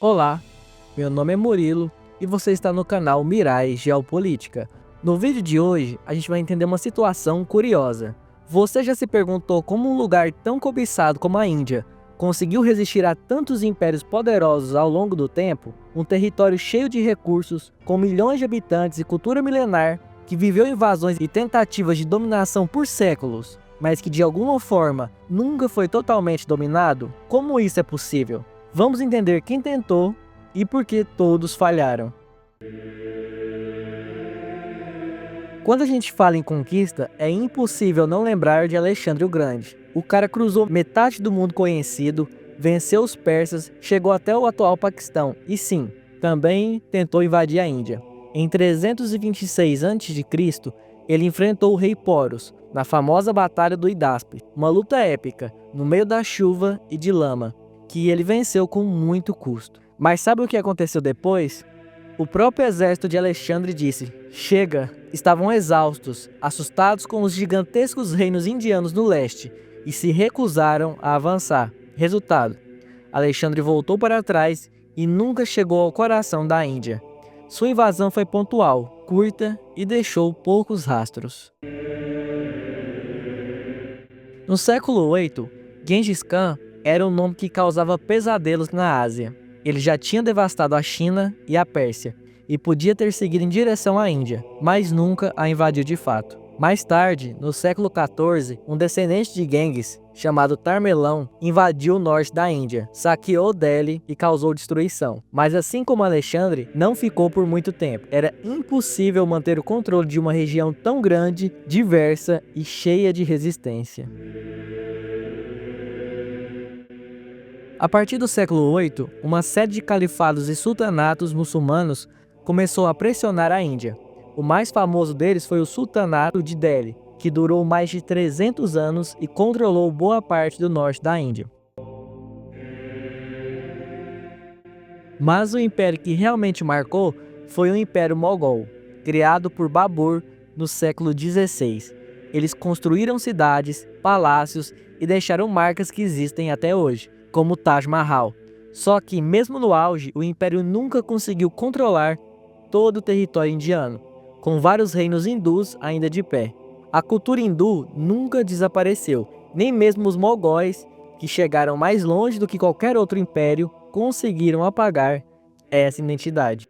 Olá, meu nome é Murilo e você está no canal Mirai Geopolítica. No vídeo de hoje, a gente vai entender uma situação curiosa. Você já se perguntou como um lugar tão cobiçado como a Índia conseguiu resistir a tantos impérios poderosos ao longo do tempo? Um território cheio de recursos, com milhões de habitantes e cultura milenar, que viveu invasões e tentativas de dominação por séculos, mas que de alguma forma nunca foi totalmente dominado? Como isso é possível? Vamos entender quem tentou e por que todos falharam. Quando a gente fala em conquista, é impossível não lembrar de Alexandre o Grande. O cara cruzou metade do mundo conhecido, venceu os persas, chegou até o atual Paquistão e sim, também tentou invadir a Índia. Em 326 a.C., ele enfrentou o rei Poros na famosa Batalha do Hidaspe, uma luta épica, no meio da chuva e de lama, que ele venceu com muito custo. Mas sabe o que aconteceu depois? O próprio exército de Alexandre disse: chega! Estavam exaustos, assustados com os gigantescos reinos indianos no leste e se recusaram a avançar. Resultado: Alexandre voltou para trás e nunca chegou ao coração da Índia. Sua invasão foi pontual, curta e deixou poucos rastros. No século VIII, Gengis Khan era um nome que causava pesadelos na Ásia. Ele já tinha devastado a China e a Pérsia, e podia ter seguido em direção à Índia, mas nunca a invadiu de fato. Mais tarde, no século XIV, um descendente de Genghis, chamado Tamerlão, invadiu o norte da Índia, saqueou Delhi e causou destruição. Mas assim como Alexandre, não ficou por muito tempo. Era impossível manter o controle de uma região tão grande, diversa e cheia de resistência. A partir do século VIII, uma série de califados e sultanatos muçulmanos começou a pressionar a Índia. O mais famoso deles foi o Sultanato de Delhi, que durou mais de 300 anos e controlou boa parte do norte da Índia. Mas o império que realmente marcou foi o Império Mogol, criado por Babur no século XVI. Eles construíram cidades, palácios e deixaram marcas que existem até hoje, como o Taj Mahal. Só que, mesmo no auge, o império nunca conseguiu controlar todo o território indiano, com vários reinos hindus ainda de pé. A cultura hindu nunca desapareceu, nem mesmo os mogóis, que chegaram mais longe do que qualquer outro império, conseguiram apagar essa identidade.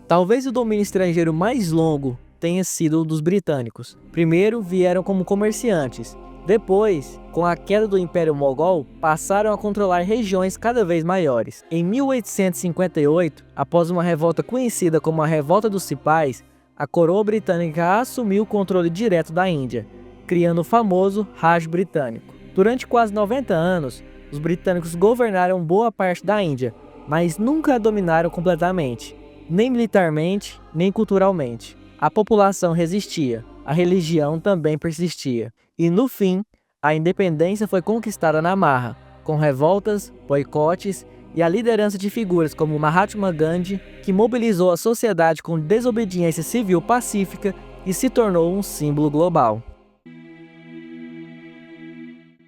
Talvez o domínio estrangeiro mais longo tenha sido o dos britânicos. Primeiro vieram como comerciantes. Depois, com a queda do Império Mogol, passaram a controlar regiões cada vez maiores. Em 1858, após uma revolta conhecida como a Revolta dos Cipais, a coroa britânica assumiu o controle direto da Índia, criando o famoso Raj britânico. Durante quase 90 anos, os britânicos governaram boa parte da Índia, mas nunca a dominaram completamente, nem militarmente, nem culturalmente. A população resistia, a religião também persistia. E no fim, a independência foi conquistada na marra, com revoltas, boicotes e a liderança de figuras como Mahatma Gandhi, que mobilizou a sociedade com desobediência civil pacífica e se tornou um símbolo global.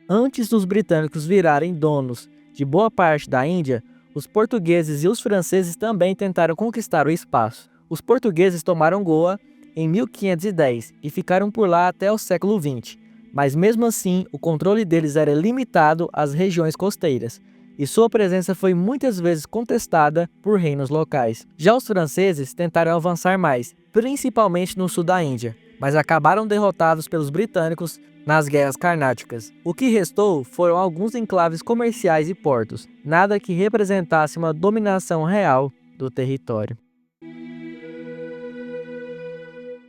Antes dos britânicos virarem donos de boa parte da Índia, os portugueses e os franceses também tentaram conquistar o espaço. Os portugueses tomaram Goa em 1510 e ficaram por lá até o século XX. Mas mesmo assim, o controle deles era limitado às regiões costeiras, e sua presença foi muitas vezes contestada por reinos locais. Já os franceses tentaram avançar mais, principalmente no sul da Índia, mas acabaram derrotados pelos britânicos nas guerras carnáticas. O que restou foram alguns enclaves comerciais e portos, nada que representasse uma dominação real do território.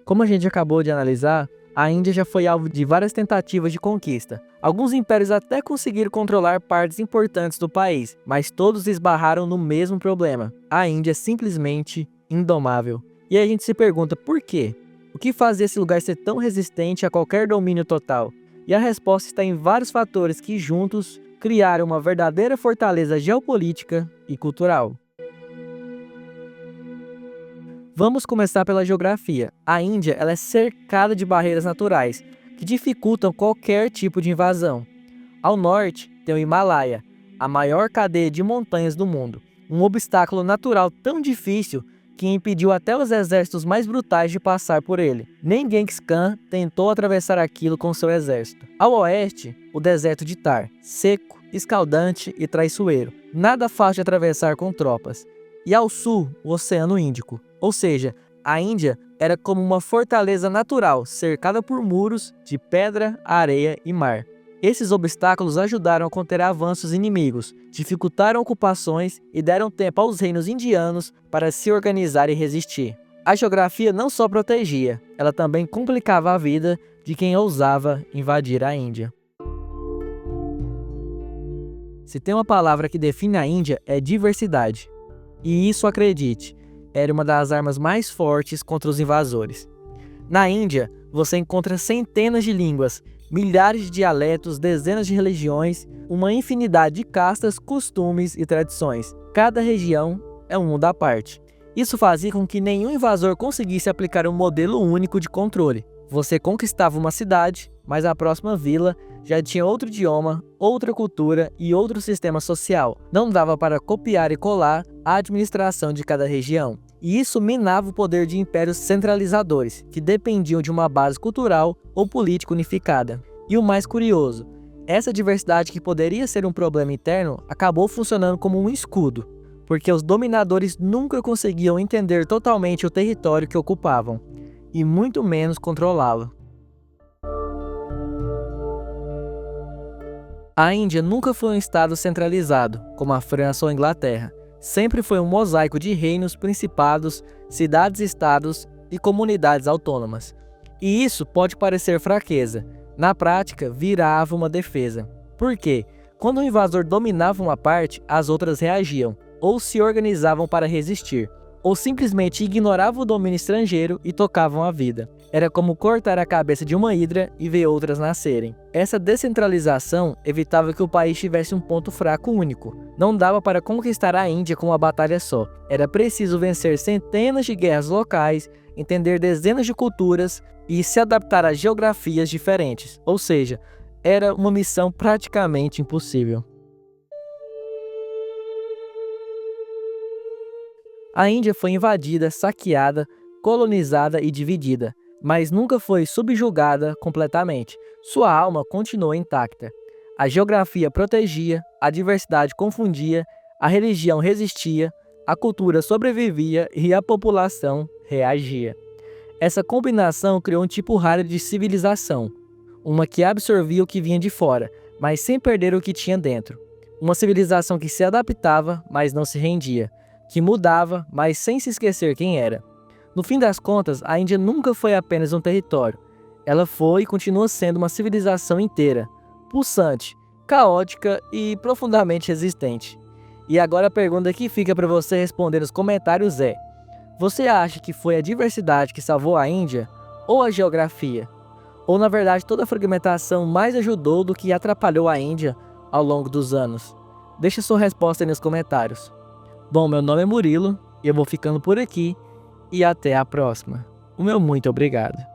Como a gente acabou de analisar, a Índia já foi alvo de várias tentativas de conquista. Alguns impérios até conseguiram controlar partes importantes do país, mas todos esbarraram no mesmo problema: a Índia é simplesmente indomável. E aí a gente se pergunta por quê? O que fazia esse lugar ser tão resistente a qualquer domínio total? E a resposta está em vários fatores que juntos criaram uma verdadeira fortaleza geopolítica e cultural. Vamos começar pela geografia. A Índia ela é cercada de barreiras naturais, que dificultam qualquer tipo de invasão. Ao norte, tem o Himalaia, a maior cadeia de montanhas do mundo. Um obstáculo natural tão difícil que impediu até os exércitos mais brutais de passar por ele. Nem Genghis Khan tentou atravessar aquilo com seu exército. Ao oeste, o deserto de Thar, seco, escaldante e traiçoeiro. Nada fácil de atravessar com tropas. E ao sul, o Oceano Índico. Ou seja, a Índia era como uma fortaleza natural, cercada por muros de pedra, areia e mar. Esses obstáculos ajudaram a conter avanços inimigos, dificultaram ocupações e deram tempo aos reinos indianos para se organizar e resistir. A geografia não só protegia, ela também complicava a vida de quem ousava invadir a Índia. Se tem uma palavra que define a Índia, é diversidade. E isso, acredite, era uma das armas mais fortes contra os invasores. Na Índia, você encontra centenas de línguas, milhares de dialetos, dezenas de religiões, uma infinidade de castas, costumes e tradições. Cada região é um mundo à parte. Isso fazia com que nenhum invasor conseguisse aplicar um modelo único de controle. Você conquistava uma cidade, mas a próxima vila já tinha outro idioma, outra cultura e outro sistema social. Não dava para copiar e colar a administração de cada região. E isso minava o poder de impérios centralizadores, que dependiam de uma base cultural ou política unificada. E o mais curioso, essa diversidade que poderia ser um problema interno acabou funcionando como um escudo, porque os dominadores nunca conseguiam entender totalmente o território que ocupavam, e muito menos controlá-lo. A Índia nunca foi um estado centralizado, como a França ou a Inglaterra. Sempre foi um mosaico de reinos, principados, cidades-estados e comunidades autônomas. E isso pode parecer fraqueza. Na prática, virava uma defesa. Por quê? Quando o invasor dominava uma parte, as outras reagiam, ou se organizavam para resistir, ou simplesmente ignoravam o domínio estrangeiro e tocavam a vida. Era como cortar a cabeça de uma hidra e ver outras nascerem. Essa descentralização evitava que o país tivesse um ponto fraco único. Não dava para conquistar a Índia com uma batalha só. Era preciso vencer centenas de guerras locais, entender dezenas de culturas e se adaptar a geografias diferentes. Ou seja, era uma missão praticamente impossível. A Índia foi invadida, saqueada, colonizada e dividida, mas nunca foi subjugada completamente. Sua alma continuou intacta. A geografia protegia, a diversidade confundia, a religião resistia, a cultura sobrevivia e a população reagia. Essa combinação criou um tipo raro de civilização, uma que absorvia o que vinha de fora, mas sem perder o que tinha dentro. Uma civilização que se adaptava, mas não se rendia, que mudava, mas sem se esquecer quem era. No fim das contas, a Índia nunca foi apenas um território. Ela foi e continua sendo uma civilização inteira, pulsante, caótica e profundamente resistente. E agora a pergunta que fica para você responder nos comentários é: você acha que foi a diversidade que salvou a Índia ou a geografia? Ou na verdade toda a fragmentação mais ajudou do que atrapalhou a Índia ao longo dos anos? Deixe sua resposta aí nos comentários. Bom, meu nome é Murilo e eu vou ficando por aqui e até a próxima. O meu muito obrigado.